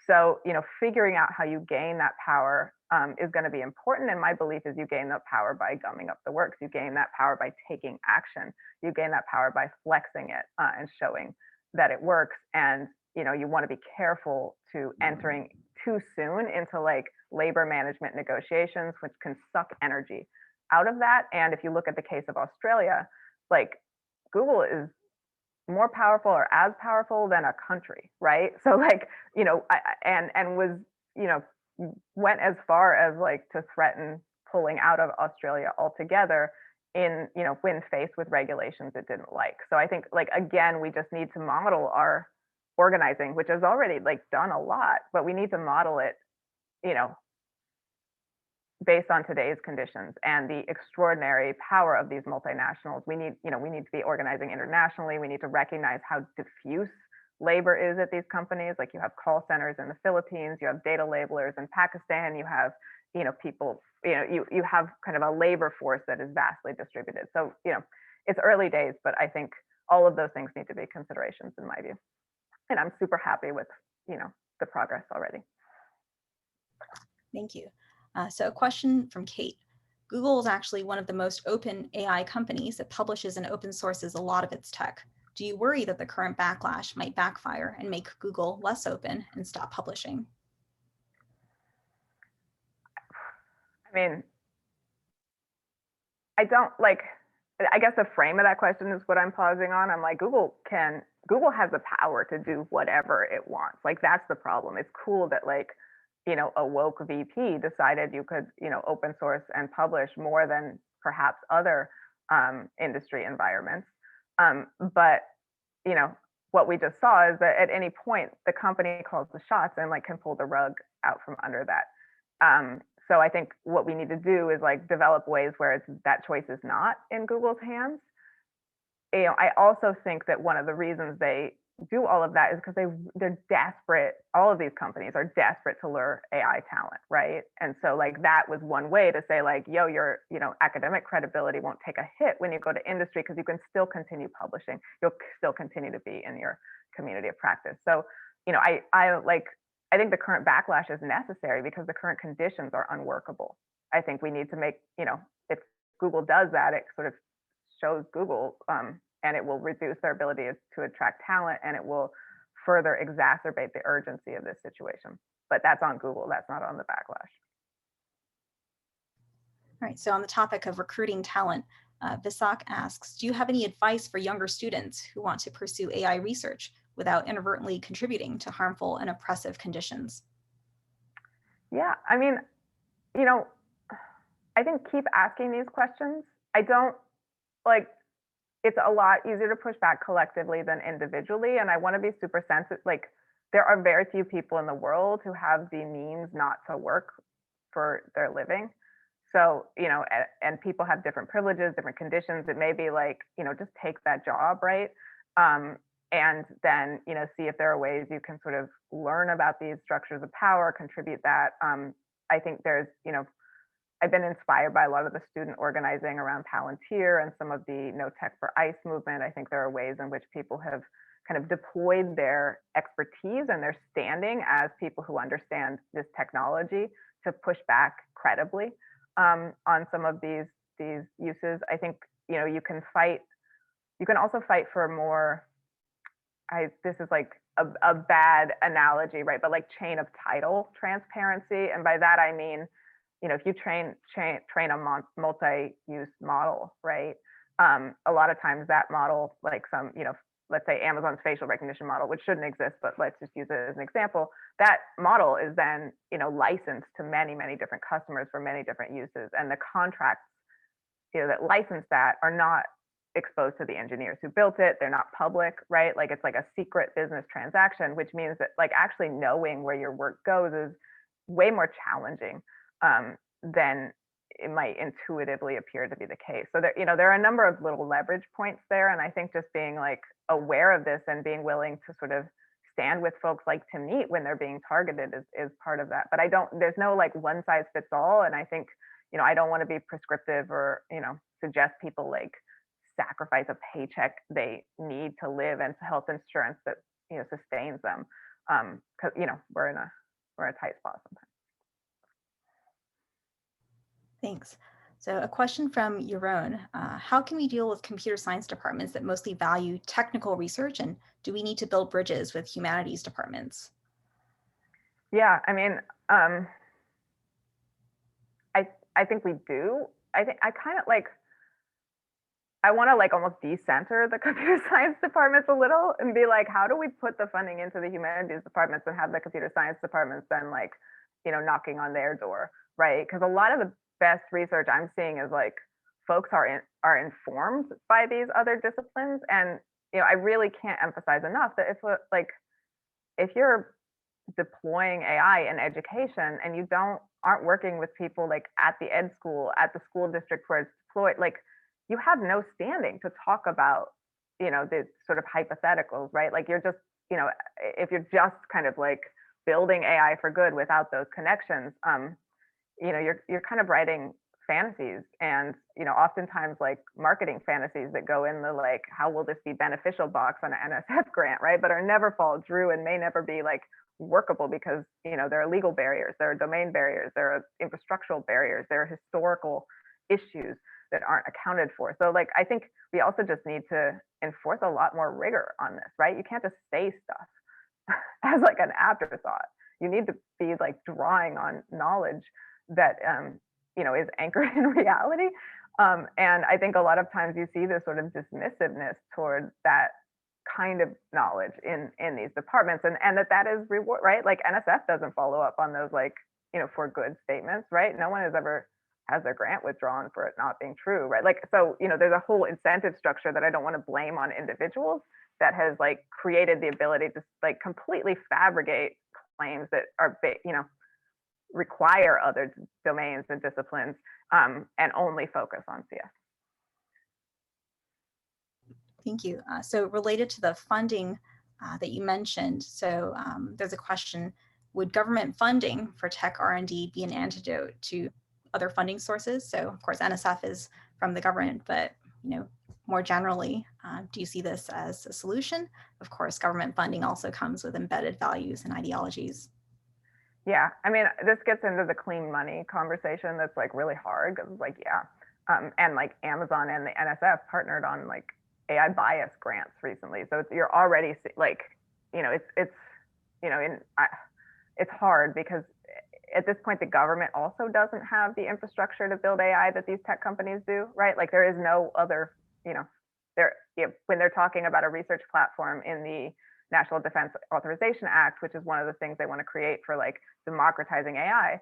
So, figuring out how you gain that power is going to be important. And my belief is you gain that power by gumming up the works. You gain that power by taking action. You gain that power by flexing it and showing that it works. And, you want to be careful to entering too soon into like labor management negotiations, which can suck energy out of that. And if you look at the case of Australia, like Google is more powerful or as powerful than a country, right? So like, and was, went as far as like to threaten pulling out of Australia altogether in, when faced with regulations it didn't like. So I think like, again, we just need to model our organizing, which has already like done a lot, but we need to model it, based on today's conditions and the extraordinary power of these multinationals. We need to be organizing internationally. We need to recognize how diffuse labor is at these companies. Like you have call centers in the Philippines, you have data labelers in Pakistan, you have, people, you have kind of a labor force that is vastly distributed. So, it's early days, but I think all of those things need to be considerations in my view. And I'm super happy with, the progress already. Thank you. So a question from Kate. Google is actually one of the most open AI companies that publishes and open sources a lot of its tech. Do you worry that the current backlash might backfire and make Google less open and stop publishing? I mean, I guess the frame of that question is what I'm pausing on. I'm like, Google has the power to do whatever it wants. Like that's the problem. It's cool that like, a woke VP decided you could, open source and publish more than perhaps other industry environments. But, what we just saw is that at any point, the company calls the shots and like can pull the rug out from under that. So I think what we need to do is like develop ways where that choice is not in Google's hands. I also think that one of the reasons they do all of that is because they're desperate. All of these companies are desperate to lure AI talent, right? And so like that was one way to say like, yo, your academic credibility won't take a hit when you go to industry because you can still continue publishing. You'll still continue to be in your community of practice. So, I think the current backlash is necessary because the current conditions are unworkable. I think we need to make, if Google does that, it sort of shows Google and it will reduce their ability to attract talent and it will further exacerbate the urgency of this situation. But that's on Google, that's not on the backlash. All right, so on the topic of recruiting talent, Visak asks, do you have any advice for younger students who want to pursue AI research without inadvertently contributing to harmful and oppressive conditions? Yeah, I mean, I think keep asking these questions. I don't it's a lot easier to push back collectively than individually. And I want to be super sensitive. Like, there are very few people in the world who have the means not to work for their living. So, and people have different privileges, different conditions. It may be like, just take that job, right? And then, see if there are ways you can sort of learn about these structures of power, contribute that. I think there's, I've been inspired by a lot of the student organizing around Palantir and some of the No Tech for ICE movement. I think there are ways in which people have kind of deployed their expertise and their standing as people who understand this technology to push back credibly on some of these uses. I think you can also fight for more. This is like a bad analogy, right? But like chain of title transparency, and by that I mean, if you train a multi-use model, right? A lot of times that model, like some, let's say Amazon's facial recognition model, which shouldn't exist, but let's just use it as an example. That model is then, licensed to many, many different customers for many different uses. And the contracts, that license that are not exposed to the engineers who built it. They're not public, right? Like it's like a secret business transaction, which means that like actually knowing where your work goes is way more challenging than it might intuitively appear to be the case. So there are a number of little leverage points there. And I think just being like aware of this and being willing to sort of stand with folks like to meet when they're being targeted is part of that. But there's no like one size fits all. And I think, I don't want to be prescriptive or, suggest people like sacrifice a paycheck they need to live and health insurance that, sustains them. Cause we're in a tight spot sometimes. Thanks. So a question from Yaron. How can we deal with computer science departments that mostly value technical research, and do we need to build bridges with humanities departments? Yeah, I mean, I think we do. I think I kind of like, I want to like almost decenter the computer science departments a little and be like, how do we put the funding into the humanities departments and have the computer science departments then like, knocking on their door, right? Because a lot of the best research I'm seeing is like folks are informed by these other disciplines, and I really can't emphasize enough that if you're deploying AI in education and you aren't working with people like at the ed school, at the school district where it's deployed, like you have no standing to talk about the sort of hypotheticals, right? Like you're just if you're just kind of like building AI for good without those connections, you're kind of writing fantasies, and oftentimes like marketing fantasies that go in the like, how will this be beneficial box on an NSF grant, right? But are never fall through and may never be like workable because there are legal barriers, there are domain barriers, there are infrastructural barriers, there are historical issues that aren't accounted for. So like I think we also just need to enforce a lot more rigor on this, right? You can't just say stuff as like an afterthought. You need to be like drawing on knowledge that is anchored in reality. And I think a lot of times you see this sort of dismissiveness towards that kind of knowledge in these departments, and that is reward, right? Like NSF doesn't follow up on those like for good statements, right? No one has ever has their grant withdrawn for it not being true, right? Like so there's a whole incentive structure that I don't want to blame on individuals that has like created the ability to like completely fabricate claims that are require other domains and disciplines and only focus on CS. Thank you. So related to the funding that you mentioned, so there's a question, would government funding for tech R&D be an antidote to other funding sources? So of course, NSF is from the government, but more generally, do you see this as a solution? Of course, government funding also comes with embedded values and ideologies. Yeah, I mean, this gets into the clean money conversation that's like really hard because like, and like Amazon and the NSF partnered on like AI bias grants recently. So you're already like, it's hard because at this point, the government also doesn't have the infrastructure to build AI that these tech companies do, right? Like there is no other, when they're talking about a research platform in the National Defense Authorization Act, which is one of the things they want to create for like democratizing AI,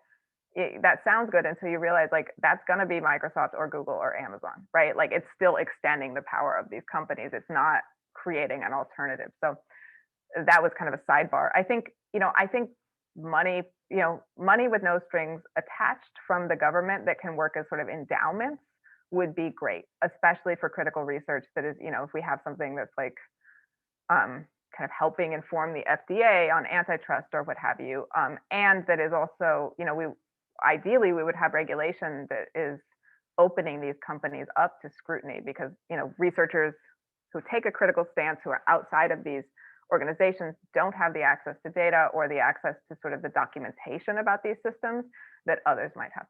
that sounds good until you realize like that's going to be Microsoft or Google or Amazon, right? Like it's still extending the power of these companies. It's not creating an alternative. So that was kind of a sidebar. I think money, money with no strings attached from the government that can work as sort of endowments would be great, especially for critical research that is, if we have something that's like kind of helping inform the FDA on antitrust or what have you, and that is also, ideally we would have regulation that is opening these companies up to scrutiny, because researchers who take a critical stance, who are outside of these organizations, don't have the access to data or the access to sort of the documentation about these systems that others might have.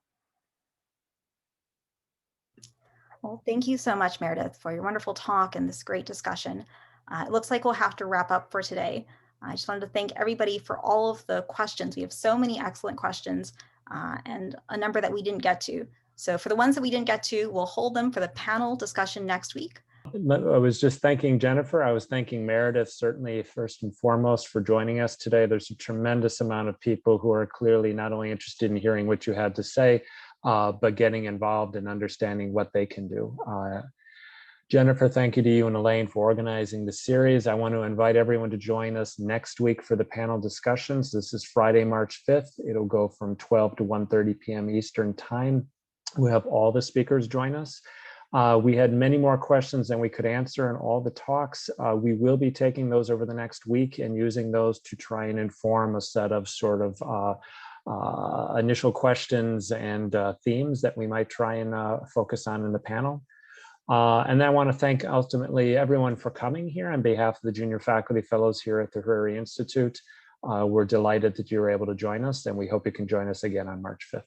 Well, thank you so much, Meredith, for your wonderful talk and this great discussion. It looks like we'll have to wrap up for today. I just wanted to thank everybody for all of the questions. We have so many excellent questions and a number that we didn't get to. So for the ones that we didn't get to, we'll hold them for the panel discussion next week. I was just thanking Jennifer. I was thanking Meredith, certainly first and foremost, for joining us today. There's a tremendous amount of people who are clearly not only interested in hearing what you had to say, but getting involved and understanding what they can do. Jennifer, thank you to you and Elaine for organizing the series. I want to invite everyone to join us next week for the panel discussions. This is Friday, March 5th. It'll go from 12 to 1:30 p.m. Eastern time. We'll have all the speakers join us. We had many more questions than we could answer in all the talks. We will be taking those over the next week and using those to try and inform a set of sort of initial questions and themes that we might try and focus on in the panel. And I want to thank ultimately everyone for coming here on behalf of the junior faculty fellows here at the Hariri Institute. We're delighted that you were able to join us, and we hope you can join us again on March 5th.